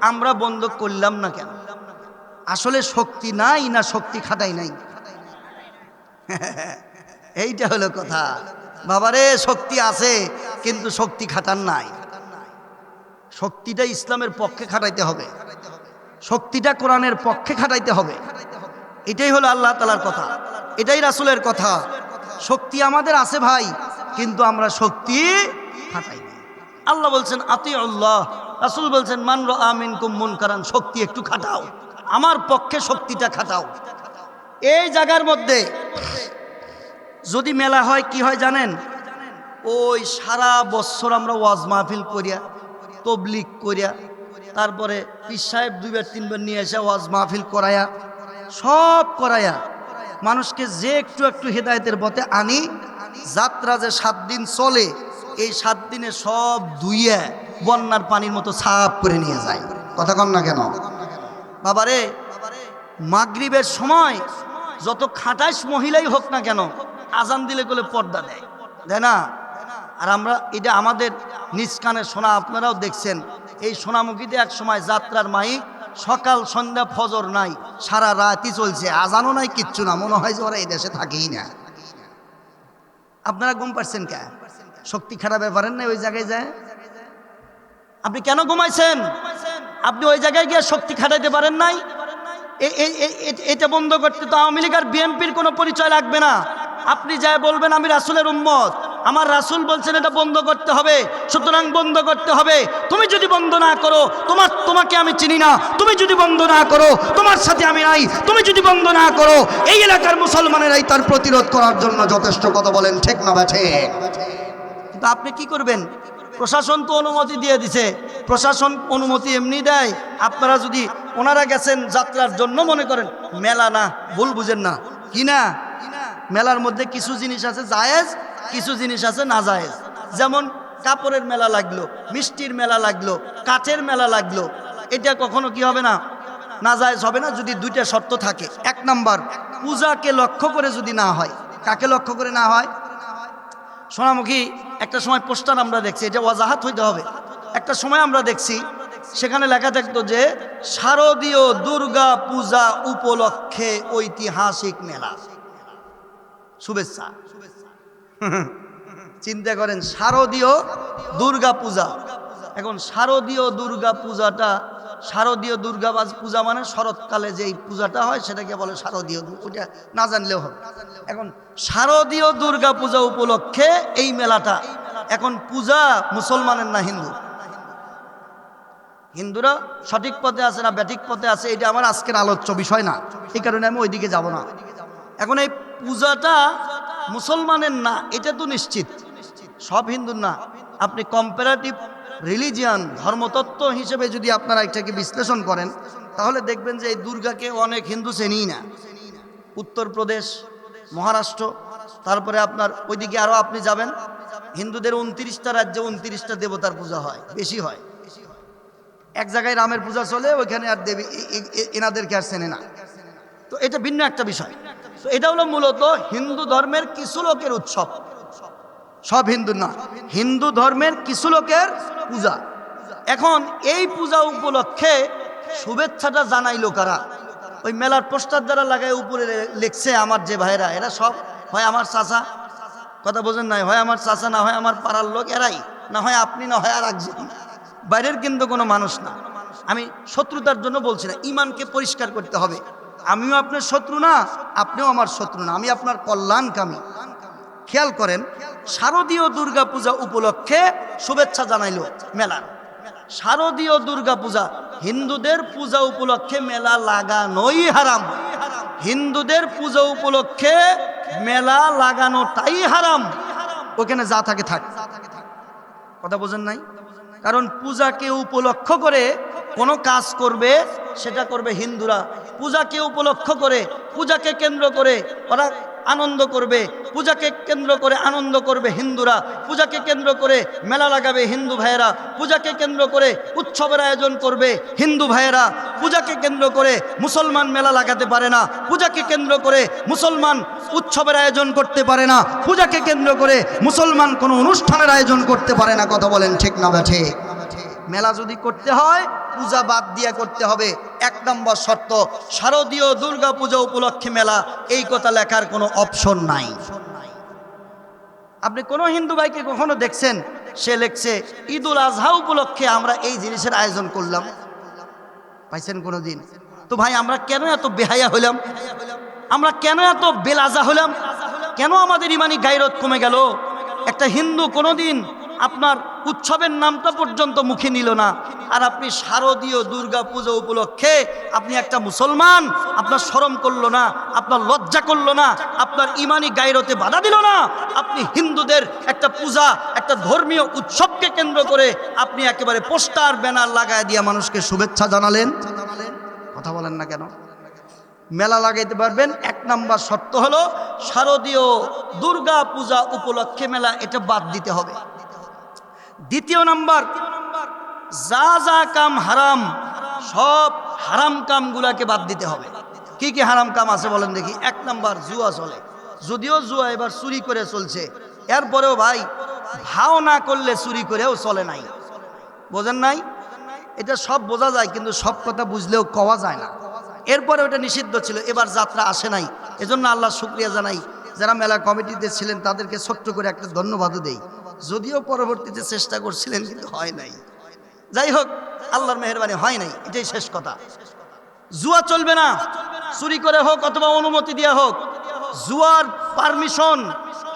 আমরা বন্ধ করলাম না কেন? আসলে শক্তি নাই না শক্তি খাটাই নাই? এইটা হলো কথা। বাবারে, শক্তি আছে কিন্তু শক্তি খাটান নাই। শক্তিটা ইসলামের পক্ষে খাটাইতে হবে, শক্তিটা কোরআনের পক্ষে খাটাইতে হবে। এটাই হলো আল্লাহ তাআলার কথা, এটাই রাসূলের কথা। শক্তি আমাদের আছে ভাই, কিন্তু আমরা শক্তি খাটাই না। আল্লাহ বলছেন আতিউল্লাহ, রাসূল বলছেন মান রাআ মিনকুম মুনকারান, শক্তি একটু খাটাও, আমার পক্ষে শক্তিটা খাটাও। এই জায়গার মধ্যে যদি মেলা হয় কি হয় জানেন? ওই সারা বছর আমরা ওয়াজ মাহফিল করিয়া, তবলিগ করিয়া, তারপরে পীর সাহেব 2-3 বার নিয়ে এসে ওয়াজ মাহফিল করায়া, সব করায়া মানুষকে যে একটু একটু হেদায়েতের পথে আনি, যাত্রা যে 7 দিন চলে, এই 7 দিনে সব ধুইয়া বন্যার পানির মতো সাফ করে নিয়ে যায়। কথা কন না কেন বাবারে? মাগরিবের সময় যত খাটাইশ মহিলাই হোক না কেন, আজান দিলে কোলে পর্দা দেয়, দেয় না? আর আমরা এটা আমাদের নিজ কানে শোনা, আপনারাও দেখছেন। এই সোনামুখীতে এক সময় যাত্রার মাইক সকাল সন্ধ্যা ফজর নাই, সারা রাতই চলছে, আজানও নাই, কিচ্ছু না, মনে হয় যে ওরা এই দেশে থাকেই না। আপনারা ঘুম পাচ্ছেন কে? শক্তি খারাপ পারেন না ওই জায়গায় যায়? আপনি কেন ঘুমাইছেন? আপনি ওই জায়গায় গিয়ে শক্তি খাটাইতে পারেন নাই? এটা বন্ধ করতে তো আওয়ামী লীগ আর বিএনপির কোনো পরিচয় লাগবে না। আপনি যাই বলবেন আমি রাসূলের উম্মত, আমার রাসূল বলছেন এটা বন্ধ করতে হবে, সুতরাং বন্ধ করতে হবে। তুমি যদি বন্ধ না করো, তোমাকে আমি চিনি না। তুমি যদি বন্ধ না করো, তোমার সাথে আমি নাই। তুমি যদি বন্ধ না করো, এই এলাকার মুসলমানেরাই তার প্রতিরোধ করার জন্য যথেষ্ট। কথা বলেন ঠিক না বেঠে? কিন্তু আপনি কি করবেন? প্রশাসন তো অনুমতি দিয়ে দিছে, প্রশাসন অনুমতি এমনি দেয়। আপনারা যদি ওনারা গেছেন যাত্রার জন্য, মনে করেন মেলা না, ভুল বুঝেন না, কি না? মেলার মধ্যে কিছু জিনিস আছে জায়েজ, কিছু জিনিস আছে না জায়েজ। যেমন কাপড়ের মেলা লাগলো, মিষ্টির মেলা লাগলো, কাঠের মেলা লাগলো, এটা কখনো কি হবে না? না জায়েজ হবে না, যদি 2টা শর্ত থাকে। 1 নাম্বার, পূজাকে লক্ষ্য করে যদি না হয়। কাকে লক্ষ্য করে না হয়? সোনামুখী একটা সময় পোস্টার আমরা দেখছি, এটা ওয়াজাহাত হইতে হবে। একটা সময় আমরা দেখছি সেখানে লেখা থাকতো যে শারদীয় দুর্গা পূজা উপলক্ষে ঐতিহাসিক মেলা, শুভেচ্ছা। চিন্তা করেন, শারদীয় দুর্গা পূজা। এখন শারদীয় দুর্গা পূজাটা, শারদীয় দুর্গা পূজা মানে শরৎকালে যেই পূজাটা হয় সেটাকে বলে শারদীয়, ওটা না জানলেও হবে। এখন শারদীয় দুর্গা পূজা উপলক্ষে এই মেলাটা, এখন পূজা মুসলমানের না হিন্দু? হিন্দুরা সঠিক পথে আছে না ব্যাঠিক পথে আছে, এটা আমার আজকের আলোচ্য বিষয় না, এই কারণে আমি ওইদিকে যাব না। এখন এই পূজাটা মুসলমানের না, এটা তো নিশ্চিত, সব হিন্দুর না। আপনি কম্পারেটিভ রিলিজিয়ান, ধর্মতত্ত্ব হিসেবে যদি আপনারা এটাকে বিশ্লেষণ করেন, তাহলে দেখবেন যে এই দুর্গাকে অনেক হিন্দু চেনেই না। উত্তরপ্রদেশ, মহারাষ্ট্র, তারপরে আপনার ওইদিকে আরও আপনি যাবেন, হিন্দুদের 29টা রাজ্যে 29টা দেবতার পূজা হয়, বেশি হয়। এক জায়গায় রামের পূজা চলে, ওইখানে আর দেবী এনাদেরকে আর চেনে না। তো এটা ভিন্ন একটা বিষয়। তো এটা হলো মূলত হিন্দু ধর্মের কিছু লোকের উৎসব, সব হিন্দু না, হিন্দু ধর্মের কিছু লোকের পূজা। এখন এই পূজা উপলক্ষে শুভেচ্ছাটা জানাইলো কারা? ওই মেলার পোস্টার যারা লাগায় উপরে লিখছে আমার যে ভাইরা, এরা সব হয় আমার চাচা, কথা বোঝেন নাই, হয় আমার চাচা, না হয় আমার পাড়ার লোক, এরাই, না হয় আপনি, না হয় আর একজন, বাইরের কিন্তু কোনো মানুষ না। আমি শত্রুতার জন্য বলছি না, ইমানকে পরিষ্কার করতে হবে। আমিও আপনার শত্রু না, আপনিও আমার শত্রু না, আমি আপনার কল্যাণকামী। খেয়াল করেন, শারদীয় দুর্গা পূজা উপলক্ষে শুভেচ্ছা জানাইলো মেলার। শারদীয় দুর্গা পূজা, হিন্দুদের পূজা উপলক্ষে মেলা লাগানোই হারাম। হিন্দুদের পূজা উপলক্ষে মেলা লাগানোটাই হারাম। ওখানে যা থাকে থাক, কথা বোঝেন নাই? কারণ পূজাকে উপলক্ষ করে কোনো কাজ করবে, সেটা করবে হিন্দুরা। পূজাকে উপলক্ষ করে, পূজাকে কেন্দ্র করে ওরা আনন্দ করবে, পূজাকে কেন্দ্র করে আনন্দ করবে হিন্দুরা, পূজাকে কেন্দ্র করে মেলা লাগাবে হিন্দু ভাইয়েরা, পূজাকে কেন্দ্র করে উৎসবের আয়োজন করবে হিন্দু ভাইয়েরা। পূজাকে কেন্দ্র করে মুসলমান মেলা লাগাতে পারে না, পূজাকে কেন্দ্র করে মুসলমান উৎসবের আয়োজন করতে পারে না, পূজাকে কেন্দ্র করে মুসলমান কোনো অনুষ্ঠানের আয়োজন করতে পারে না। কথা বলেন ঠিক না বেঠে? মেলা যদি করতে হয় পূজা বাদ দিয়ে করতে হবে। 1 নম্বর শর্ত, শারদীয় দুর্গা পূজা উপলক্ষে মেলা, এই কথা লেখার কোনো অপশন নাই। আপনি কোনো হিন্দু ভাইকে কখনো দেখছেন সে লেখছে ঈদুল আজহা উপলক্ষে আমরা এই জিনিসের আয়োজন করলাম। পাইছেন কোনোদিন? তো ভাই আমরা কেন এত বেহায়া হইলাম? আমরা কেন এত বেলাজা হলাম? কেন আমাদের ইমানি গায়রত কমে গেল? একটা হিন্দু কোনোদিন আপনার উৎসবের নামটা পর্যন্ত মুখে নিল না, আর আপনি শারদীয় দুর্গা পূজা উপলক্ষে আপনি একটা মুসলমান, আপনার শরম করলো না, আপনার লজ্জা করলো না, আপনার ইমানি গায়রতে বাধা দিল না? আপনি হিন্দুদের একটা পূজা, একটা ধর্মীয় উৎসবকে কেন্দ্র করে আপনি একেবারে পোস্টার ব্যানার লাগায় দিয়ে মানুষকে শুভেচ্ছা জানালেন। কথা বলেন না কেন? মেলা লাগাইতে পারবেন, 1 নাম্বার শর্ত হলো শারদীয় দুর্গা পূজা উপলক্ষে মেলা, এটা বাদ দিতে হবে। 2 নাম্বার, যা যা কাম হারাম, সব হারাম কামগুলাকে বাদ দিতে হবে। কি কি হারাম কাম আছে বলেন দেখি? 1 নাম্বার, জুয়া চলে। যদিও জুয়া এবার চুরি করে চলছে, এরপরেও ভাই ভাও না করলে চুরি করেও চলে নাই। বোঝেন নাই? এটা সব বোঝা যায়, কিন্তু সব কথা বুঝলেও কওয়া যায় না। এরপরে ওটা নিষিদ্ধ ছিল, এবার যাত্রা আসে নাই। এজন্য আল্লাহ শুকরিয়া জানাই, যারা মেলা কমিটিতে ছিলেন তাদেরকে ছোট্ট করে একটা ধন্যবাদও দেই। যদিও পরবর্তীতে চেষ্টা করছিলেন কিন্তু হয় নাই। যাই হোক, আল্লাহর মেহেরবানি হয় নাই, এটাই শেষ কথা। জুয়া চলবে না, চুরি করে হোক অথবা অনুমতি দেওয়া হোক। জুয়ার পারমিশন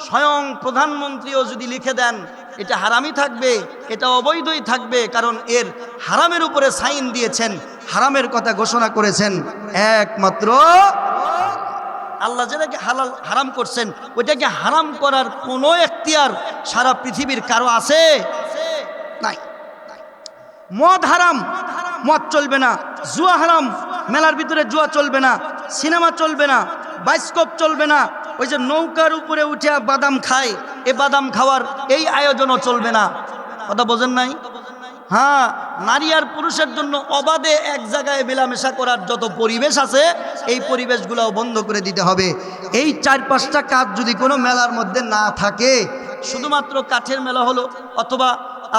স্বয়ং প্রধানমন্ত্রীও যদি লিখে দেন, এটা হারামই থাকবে, এটা অবৈধই থাকবে, কারণ এর হারামের উপরে সাইন দিয়েছেন, হারামের কথা ঘোষণা করেছেন একমাত্র আল্লাহ। যেটাকে হালাল হারাম করছেন, ওইটাকে হারাম করার কোনো এখতিয়ার সারা পৃথিবীর কারো আছে? নাই। মদ হারাম, মদ চলবে না। জুয়া হারাম, মেলার ভিতরে জুয়া চলবে না। সিনেমা চলবে না, বায়োস্কোপ চলবে না। ওই যে নৌকার উপরে উঠে বাদাম খায়, এ বাদাম খাওয়ার এই আয়োজনও চলবে না। কথা বোঝেন নাই? হ্যাঁ, নারী আর পুরুষের জন্য অবাধে এক জায়গায় মেলামেশা করার যত পরিবেশ আছে, এই পরিবেশগুলোও বন্ধ করে দিতে হবে। এই 4-5টা কাজ যদি কোনো মেলার মধ্যে না থাকে, শুধুমাত্র কাঠের মেলা হলো, অথবা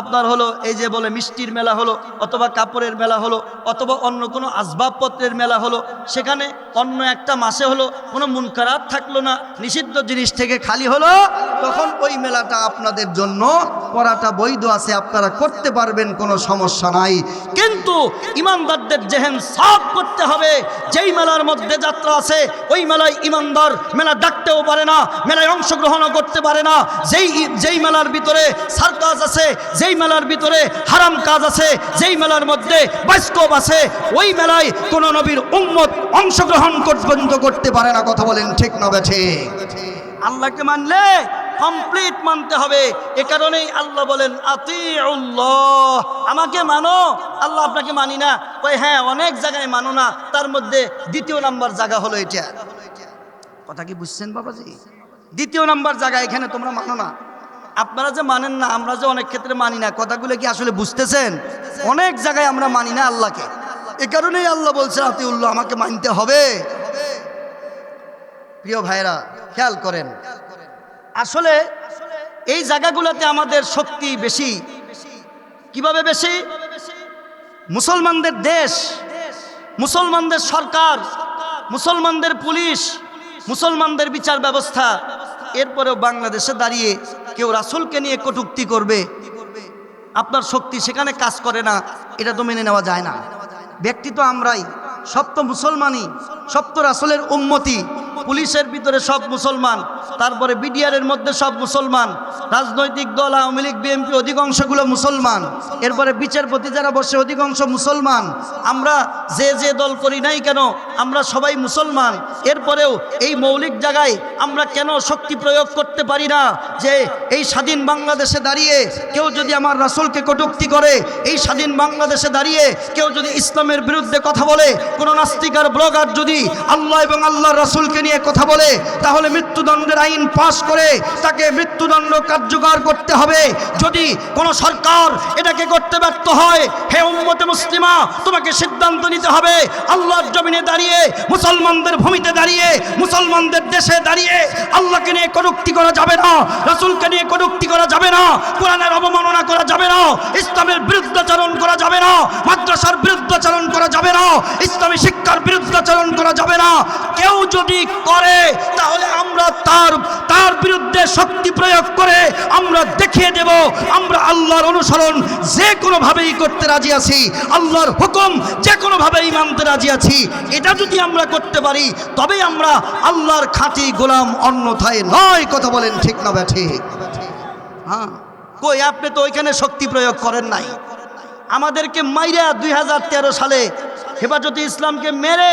আপনার হলো এই যে বলে মিষ্টির মেলা হলো, অথবা কাপড়ের মেলা হলো, অথবা অন্য কোনো আসবাবপত্রের মেলা হলো, সেখানে অন্য একটা মাসে হলো, কোনো মুনকারাত থাকলো না, নিষিদ্ধ জিনিস থেকে খালি হলো, তখন ওই মেলাটা আপনাদের জন্য করাটা বৈধ আছে, আপনারা করতে পারবেন, কোনো সমস্যা নাই। কিন্তু ইমানদারদের জেহেন সাফ করতে হবে। যেই মেলার মধ্যে যাত্রা আছে, ওই মেলায় ইমানদার মেলা ডাকতেও পারে না, মেলায় অংশগ্রহণও করতে পারে না। যেই মেলার ভিতরে সার্কাস আছে, যেই মেলার ভিতরে হারাম কাজ আছে, যেই মেলার মধ্যে বাস্তব আছে, ওই মেলায় কোন নবীর উম্মত অংশগ্রহণ পর্যন্ত করতে পারে না। কথা বলেন ঠিক না ঠিক? আল্লাহকে মানলে কমপ্লিট মানতে হবে। এ কারণেই আল্লাহ বলেন আতিউল্লাহ, আমাকে মানো। আল্লাহ আপনাকে মানি না, কই হ্যাঁ অনেক জায়গায় মানো না, তার মধ্যে 2 নাম্বার জায়গা হলো এটা। কথা কি বুঝছেন বাবাজি? 2 নাম্বার জায়গা এখানে তোমরা মানো না। আপনারা যে মানেন না, আমরা যে অনেক ক্ষেত্রে মানি না, কথাগুলো কি আসলে বুঝতেছেন? অনেক জায়গায় আমরা মানি না আল্লাহকে। এ কারণেই আল্লাহ বলছে আতিউল্লাহ, আমাকে মানতে হবে। প্রিয় ভাইরা, খেয়াল করেন, আসলে এই জায়গাগুলোতে আমাদের শক্তি বেশি। কিভাবে বেশি? মুসলমানদের দেশ, মুসলমানদের সরকার, মুসলমানদের পুলিশ, মুসলমানদের বিচার ব্যবস্থা। এরপরেও বাংলাদেশে দাঁড়িয়ে কেউ রাসূলকে নিয়ে কটূক্তি করবে, আপনার শক্তি সেখানে কাজ করে না, এটা তো মেনে নেওয়া যায় না। ব্যক্তি তো আমরাই, সব তো মুসলমানই, সব তো রাসূলের উম্মতি। পুলিশের ভিতরে সব মুসলমান, তারপরে বিডিআরের মধ্যে সব মুসলমান, রাজনৈতিক দল আওয়ামী লীগ বিএনপি অধিকাংশগুলো মুসলমান, এরপরে বিচারপতি যারা বসে অধিকাংশ মুসলমান। আমরা যে দল করি নাই কেন, আমরা সবাই মুসলমান। এরপরেও এই মৌলিক জায়গায় আমরা কেন শক্তি প্রয়োগ করতে পারি না? যে এই স্বাধীন বাংলাদেশে দাঁড়িয়ে কেউ যদি আমার রাসূলকে কটূক্তি করে, এই স্বাধীন বাংলাদেশে দাঁড়িয়ে কেউ যদি ইসলামের বিরুদ্ধে কথা বলে, কোনো নাস্তিক আর ব্লগার যদি আল্লাহ এবং আল্লাহর রাসূলকে নিয়ে কথা বলে, তাহলে মৃত্যুদণ্ডের আইন পাশ করে তাকে মৃত্যুদণ্ড কার্যকর করতে হবে। যদি কোন সরকার এটাকে করতে ব্যর্থ হয়, হে উম্মতে মুসলিমা, তোমাকে সিদ্ধান্ত নিতে হবে। আল্লাহর জমিনে দাঁড়িয়ে, মুসলমানদের ভূমিতে দাঁড়িয়ে, মুসলমানদের দেশে দাঁড়িয়ে আল্লাহকে নিয়ে কটূক্তি করা যাবে না, রাসূলকে নিয়ে কটূক্তি করা যাবে না, কোরআনের অবমাননা করা যাবে না, ইসলামের বিরুদ্ধাচরণ করা যাবে না, মাদ্রাসার বিরুদ্ধাচরণ করা যাবে না, ইসলামী শিক্ষার বিরুদ্ধাচরণ করা যাবে না। কেউ যদি করে তাহলে আমরা তার বিরুদ্ধে শক্তি প্রয়োগ করে আমরা দেখিয়ে দেব আমরা আল্লাহর অনুসরণ যে কোনোভাবেই করতে রাজি আছি, আল্লাহর হুকুম যে কোনোভাবেই মানতে রাজি আছি। এটা যদি আমরা করতে পারি তবেই আমরা আল্লাহর খাঁটি গোলাম, অন্যথায় নয়। কথা বলেন ঠিক না ঠিক? হ্যাঁ, কই আপনি তো ওইখানে শক্তি প্রয়োগ করেন নাই। আমাদেরকে মাইরা 2013 সালে হেফাজতে ইসলামকে মেরে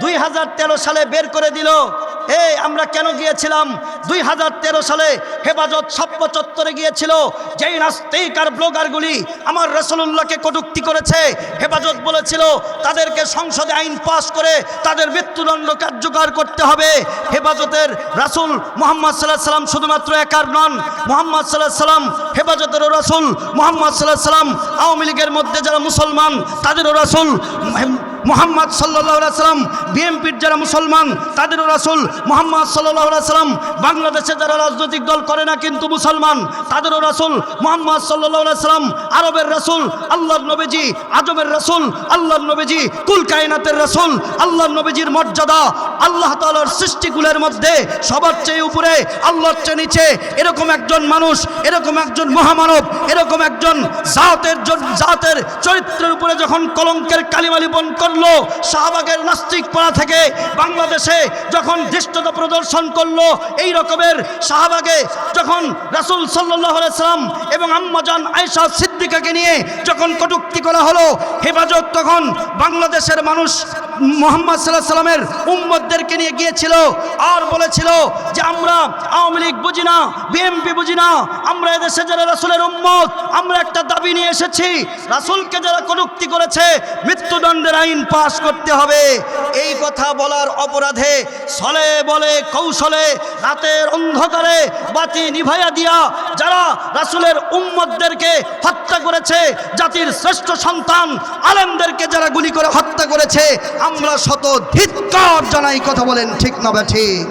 2013 সালে বের করে দিল। আমরা কেন গিয়েছিলাম? 2013 সালে হেফাজত সভ্য চত্বরে গিয়েছিল। যেই নাস্তিক আর ব্লগারগুলি আমার রাসূলুল্লাহকে কটূক্তি করেছে, হেফাজত বলেছিল তাদেরকে সংসদে আইন পাস করে তাদের মৃত্যুদণ্ড কার্যকর করতে হবে। হেফাজতের রাসূল মুহাম্মদ সাল্লাল্লাহু আলাইহি ওয়াসাল্লাম শুধুমাত্র একার নন, মুহাম্মদ সাল্লাল্লাহু আলাইহি ওয়াসাল্লাম হেফাজতেরও রাসূল, মুহাম্মদ সাল্লাল্লাহু আলাইহি ওয়াসাল্লাম আওয়ামী লীগের মধ্যে যারা মুসলমান তাদেরও রাসূল, মুহাম্মদ সাল্লাল্লাহু আলাইহি ওয়াসাল্লাম বিএনপির যারা মুসলমান তাদেরও রাসূল, মুহাম্মদ সাল্লাল্লাহু আলাইহি ওয়াসাল্লাম বাংলাদেশে যারা রাজনৈতিক দল করে না কিন্তু মুসলমান তাদেরও রাসূল, মুহাম্মদ সাল্লাল্লাহু আলাইহি ওয়াসাল্লাম আরবের রাসূল, আল্লাহর নবীজি আজমের রাসূল, আল্লাহর নবীজি কুল কায়নাতের রাসূল। আল্লাহর নবীজির মর্যাদা আল্লাহ তাআলার সৃষ্টিকুলের মধ্যে সবার চেয়ে উপরে, আল্লাহর চেয়ে নিচে। এরকম একজন মানুষ, এরকম একজন মহামানব, এরকম একজন জাতের চরিত্রের উপরে যখন কলঙ্কের কালিমা লিপন করলো, শাহবাগের নাস্তিক পাড়া থেকে বাংলাদেশে যখন ধৃষ্টতা প্রদর্শন করলো, এই রকমের শাহবাগে যখন রাসূল সাল্লাল্লাহু আলাইহি ওয়াসাল্লাম এবং আম্মা জান আয়েশা সিদ্দিকাকে নিয়ে যখন কটূক্তি করা হলো, হেফাজত তখন বাংলাদেশের মানুষ মুহাম্মদ সাল্লাল্লাহু আলাইহি ওয়াসাল্লামের উম্মতদেরকে নিয়ে গিয়েছিল আর বলেছিল যে আমরা আওয়ামী লীগ বুঝি না, বিএনপি বুঝি না, আমরা এদেশে যারা রাসূলের উম্মত, আমরা একটা দাবি নিয়ে এসেছি, রাসূলকে যারা কটূক্তি করেছে মৃত্যুদণ্ডের আইন পাশ করতে হবে। এই কথা বলার অপরাধে ছলে বলে কৌশলে রাতের অন্ধকারে বাতি নিভাইয়া দিয়া যারা রাসূলের উম্মতদেরকে হত্যা করেছে, জাতির শ্রেষ্ঠ সন্তান আলেমদেরকে যারা গুলি করে হত্যা করেছে, আমরা শত ধিক্কার জানাই। কথা বলেন ঠিক না ঠিক?